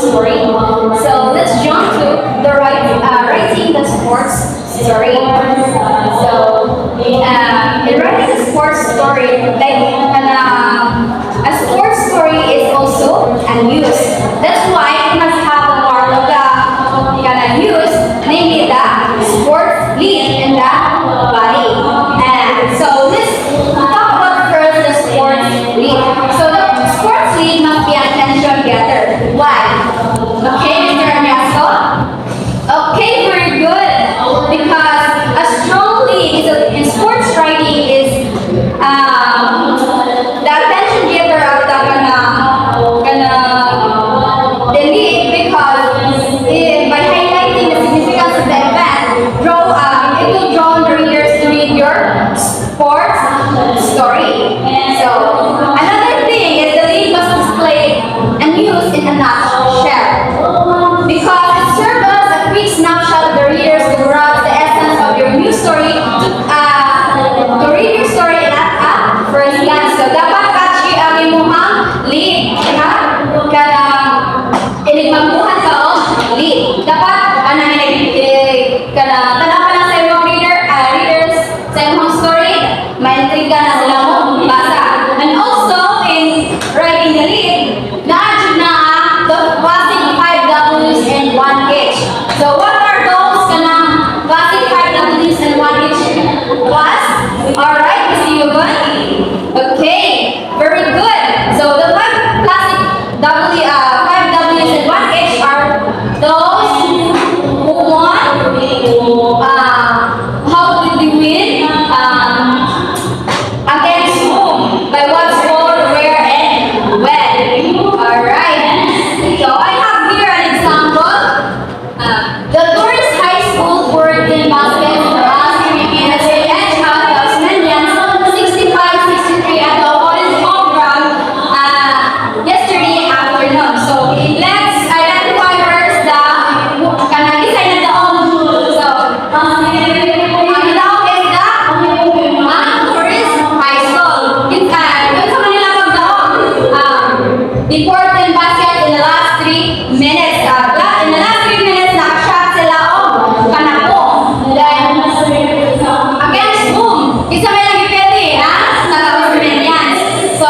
story. So let's jump to the writing the sports story. So in writing a sports story, a sports story is also a news. That's why it must have a part of the news, namely the sports lead in the body. And so let's talk about first the sports lead. So the sports lead must be attention getter. Why? Okay, Mr. Ernesto? Okay, very good. Because a strong lead in sports writing is the attention getter of the lead, because by highlighting the significance of the event, it will draw the readers to read your sports story. So another thing is the lead must display a news in a nutshell, because it serves as a quick snapshot of the readers to grasp the essence of your news story, to read your story at a first glance. So dapat catchy ang imuhang lead, kaya inigmambuhan ka o lead. Dapat tanapan na sa imong readers sa imong story, maintriga na sila mo basa. And also in writing the lead, na-achieve na the basic 5 W's and 1 H. So what are those basic 5 W's and 1 H class? Alright, Mr. Yugon? Okay, very good. So the 5 classic 5 W's and 1 H are those who won, how did they win, against whom, by what score, where, and when. Alright, so I have here an example. The Torres High School board in basket for us Philippines and Tasmanians 65-63 at the Orange Home Ground yesterday afternoon. So let's identify first the design of the home. So ang tawag is the Torres High School. Dun sa kanila the important basket in the last 3 minutes. In the last 3 minutes, nakashot sila o kanako. Then, against whom? Isa may nag-ipete, Taga-Tasmanians. So,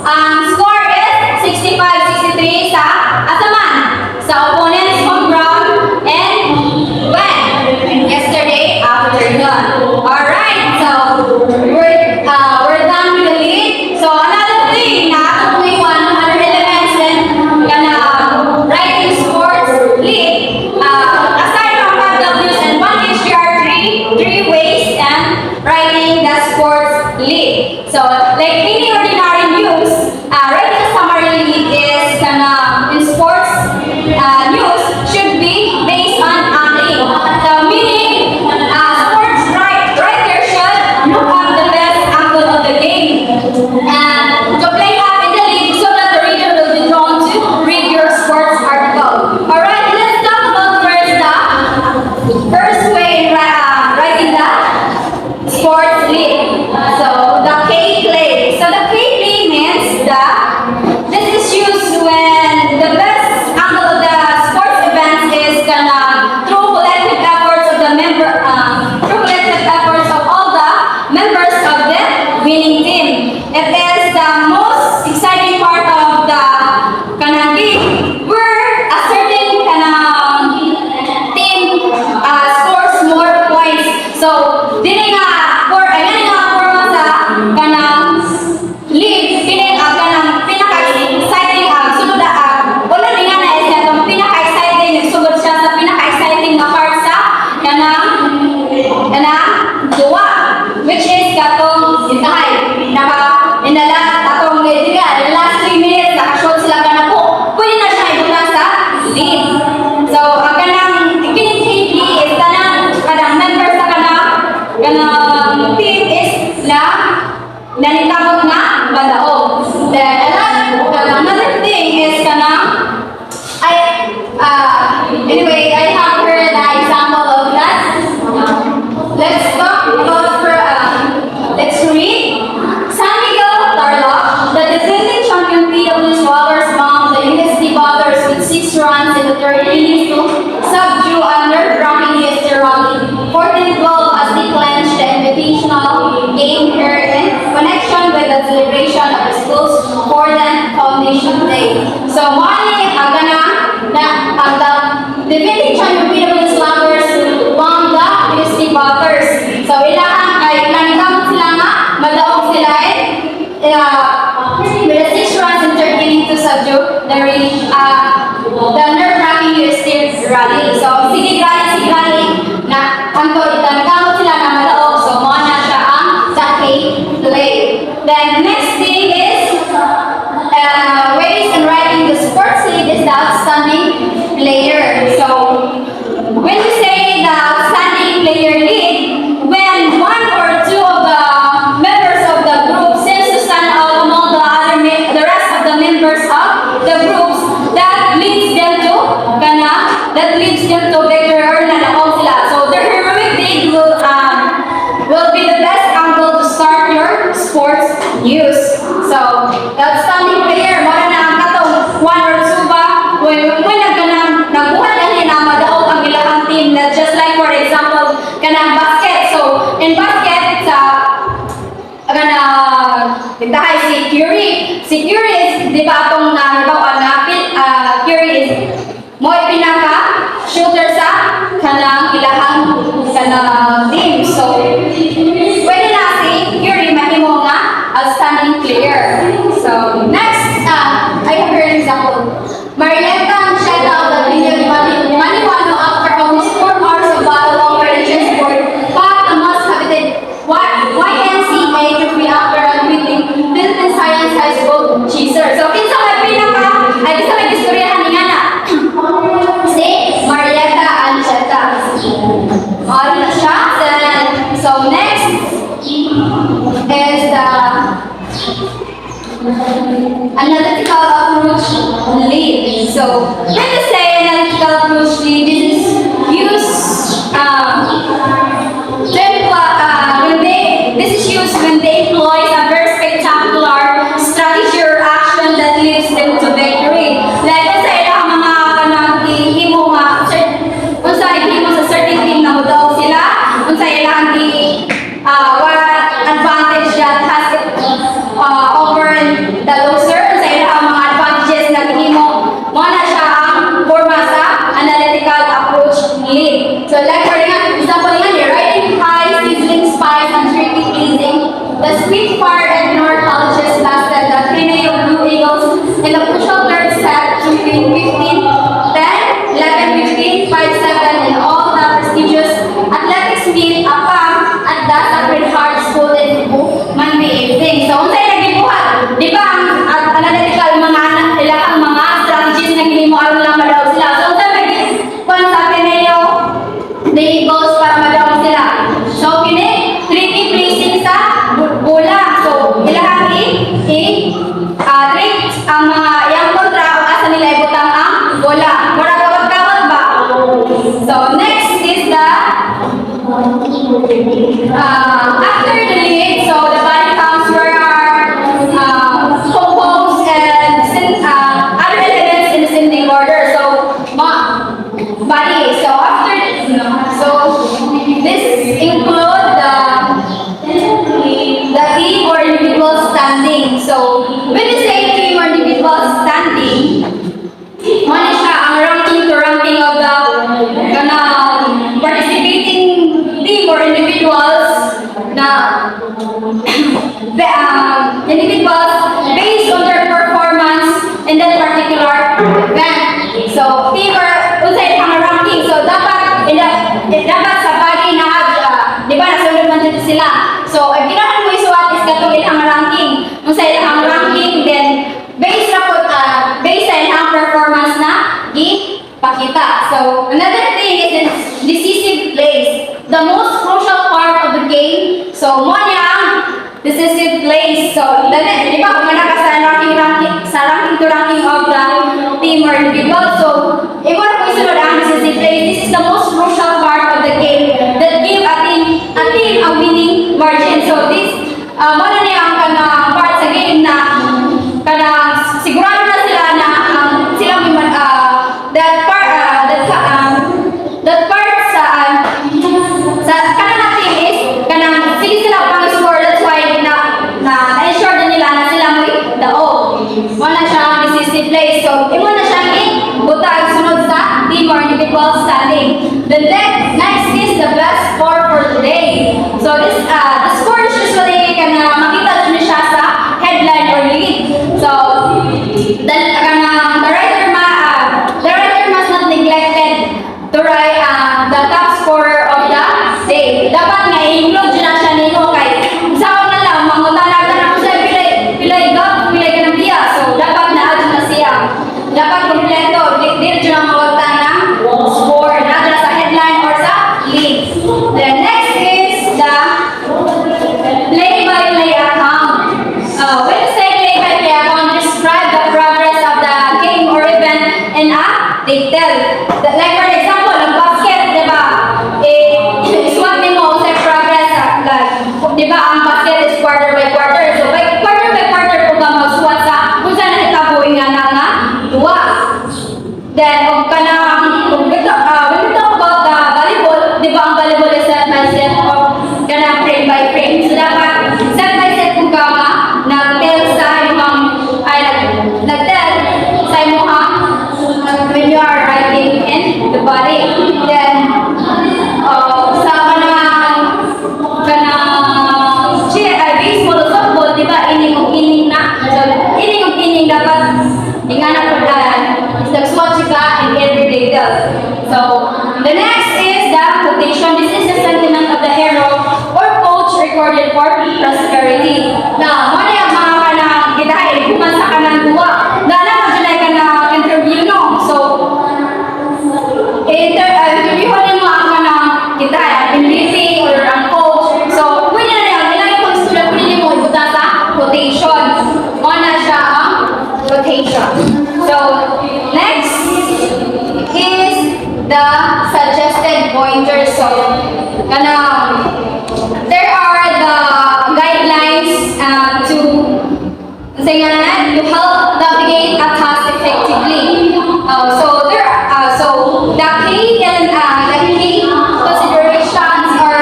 ang score is 65-63 sa Asaman, sa opponent's home ground, and when? Yesterday afternoon. Alright, so we're done with the lead. So another thing na atong other elements in writing sports lead, aside from 5 W's and 1 H, there are three ways in writing the sports lead. So like any ordinary news, writing a summary lead is in sports news should be based on angling. So meaning sports writer should look up the best angle of the game and to play up in the league so that the reader will be drawn to read your sports article. Alright, let's talk about first way in writing the sports lead. So the K play. So the K the celebration of the school's 4th Foundation Day. So, morning, the defending champion PWS Lovers won the UST Butters. So, ilang nagkamot sila nga, madaog sila with a 6 runs in 13 to subdue the nerve-wracking UST rally. So, sige rally, na kanto nagkamot sila na madaog. So, mo na siya ang play. Then, next thing is ways in writing the sports lead is the outstanding player. So, when you say the outstanding player lead, when one or two of the members of the group seems to stand out among the rest of the members of the groups, that leads them to victory or nanakaw sila. So, their heroic deed will be the best angle to start your sports news. So, the outstanding player, mara na ang katong one or two ba, when nagbuhat na na madaog ang ilang team, na just like for example, kanang basket. So, in basket, tindahay si Curry. Si Curry is, di ba itong Curry is mo pinaka-shooter sa kanang ilahang team. So, pwede na si Curry mahimo nga outstanding player. So, next, I have an example. Marietta Ancheta of the Maniwano after almost 4 hours of battle over the chessboard packed the most habited YMCA trophy after unbeating Philippine Science High School chaser. So, kinsa may istoryahan ni Ana? Si Marietta Ancheta. Mahal na siya. So, next is the analytical approach lead. So, when you say analytical approach lead, this is used when they employ a very spectacular strategy or action that leads them to victory. Like, kung sa ilang mga ihimo sa certain team na mudaw sila, kung sa ilang what advantage that has over the loser, kung sa ilang mga advantages na ihimo, mo na siya ang forma sa analytical approach lead. So, like, for example, you're writing high, sizzling spice, and tricky pleasing. The Spitfire and North colleges lasted the Trineo Blue Eagles in the crucial third set between 15-10, 11-15, 5-7 in all the prestigious athletics meet at the Sacred Heart School in Cebu, Monday evening. So, unsay nagibuhat? Di ba ang analytical ilang mga strategies na gihimo aron lang madaw sila. So, unsay nagikuan sa Trineo the Eagles para madaw sila. So, kini tricky placing sa bola. So, ilang treat ang mga yang kontra kung asa nila ibutang ang bola. Mura kawag-kawag ba? So, next is the after the lead, so the body counts where are composed and other elements in descending order. So, body. So, this include the team or individual standing. So, when you say team or individual standing, ano siya ang ranking of the participating team or individuals na individuals based on their performance in that particular event. So, team or unsay ang ranking. So, dapat sa body na di ba nasunod man dito sila. So, ang ginahan mo isuwat is katong ilang ranking. Kung sa ilang ranking, then based sa ilang performance na ipakita. So, another thing is the decisive plays. The most crucial part of the game. So, mo niya ang decisive plays. So, di ba kung ka sa ranking to ranking of the team or individual. So, ikaw na po isunod ang decisive plays. This is the most crucial part of the game that give a team a winning margin. So, this mo na niya ang part sa game na sigurado na sila na sila may that part sa kanang team is sige sila pang score. That's why na ensure na Wala siya decisive play. So, imo na siya butag sunod sa team or individual standing. The next is the best score for today. So, the score is usually kana makita niyo siya sa headline or lead. So, the writer must not neglected to write the top scorer of the day. Dapat nga i-include dyan siya nino kay sa na lang, mangutanagan ako sa pilay ka ng biya. So, dapat na-add na siya. Dapat kompleto. Dito dyan ang mawagtan ng score. Nada sa headline or sa lead. The next is the play-by-play account. When you say play-by-play account, describe the progress of the game or event in a detail. Like for example, ang basket, di ba? Swat din mo sa progress. Di ba, ang basket is quarter by quarter. So, quarter by quarter po ka mag-swat sa kung saan nakitabuhin nga nga duwa. Then, when we talk about the volleyball, di ba ang volleyball is set by set or kana frame by frame. So, dapat set by set kung ka nag-tell sa imong, nag-tell sa imong when you are riding in the body. Then, sa baseball o softball, di ba, ining na. So, ining dapat ingana po nag-swatch ka in every detail. So, the next is the quotation. This is the sentiment of the hero or coach recorded for prosperity. Now, mo na yung mga kanang gitahe, kuman sa kanang duwa. Dala mo dyan ay kanang interview no. So, interviewin mo ang kanang gitahe, ang MVP or ang coach. So, pwede na yan, ilang itong student, pwede mo ibuta sa quotation. Mo na siya ang quotation. So, next is the suggested pointers. So, there are the guidelines to help navigate a task effectively. So the key considerations or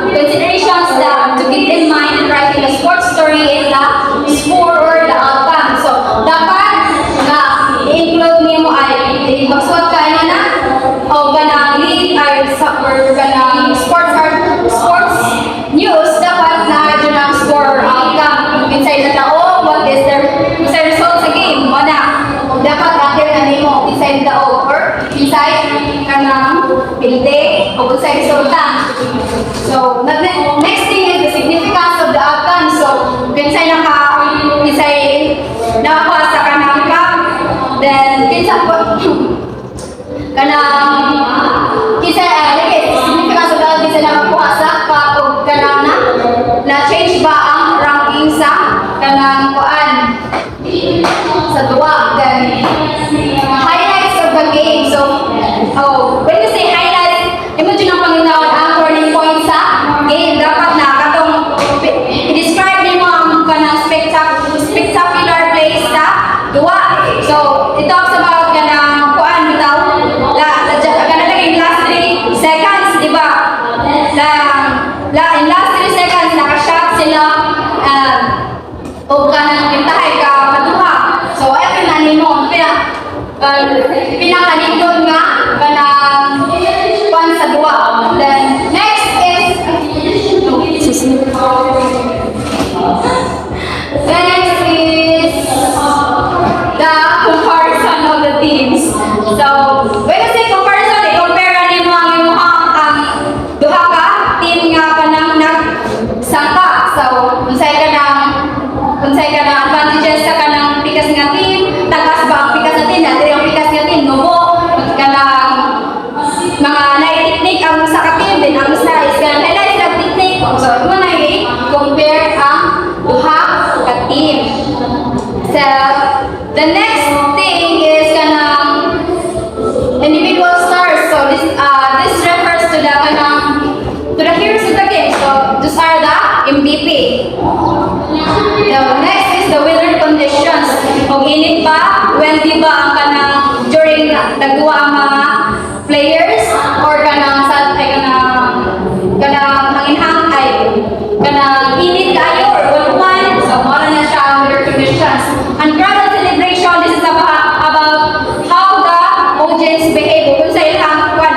considerations that to keep in mind in writing a sports story is the score or the outcome. So, dapat na i-include nimo ay magsuot ka na o ganang lead ay or ganang sports news, dapat na dyan ang score or outcome inside na tao, what is the result sa game mo na dapat after na nimo inside tao or inside kanang pilde o inside resulta. So, next thing is the significance of the outcome. So, inside nakakuha sa kanang cup, then kinsa po kanang significance of the outcome kinsa nakakuha sa cup o kanang na change ba ang ranking sa kanang kuan sa duwa. Then highlights of the game. So, when you say highlights, imagine ang panginawad ang turning point sa game. Dapat na katong i-describe din mo ang kanang spectacular plays sa duwa. So, it talks about kanang kuan bitaw kanang last 3 seconds, di ba? In last 3 seconds naka-shot sila o kanang pintahay ka maduha. So, eto na nimo pinakanindon nga kanang kuan sa duwa. Then next is the comparison of the teams. So, when I say comparison, i-compare nimo ang imong duha ka team nga kanang nagsangka. So, unsay ka na advantages sa kanang pikas nga team, tagas ba ang pikas nga team, natin ang pikas nga team, nubo, kanang mga na-technique ang sa ka-team, din ang sa is kanang highlights ng technique. So, mo na i-compare ang duha ka-team. So, the next thing is kanang individual stars. So, this refers to the heroes of the game. So, those are the MVP. The next is the weather conditions. Kung init ba, windy ba ang kanang during nagduwa ang mga players or kanang hanginhang ay kanang init kayo or 1-1. So, mara na siya ang weather conditions. And audience behave kung sa ilang kwan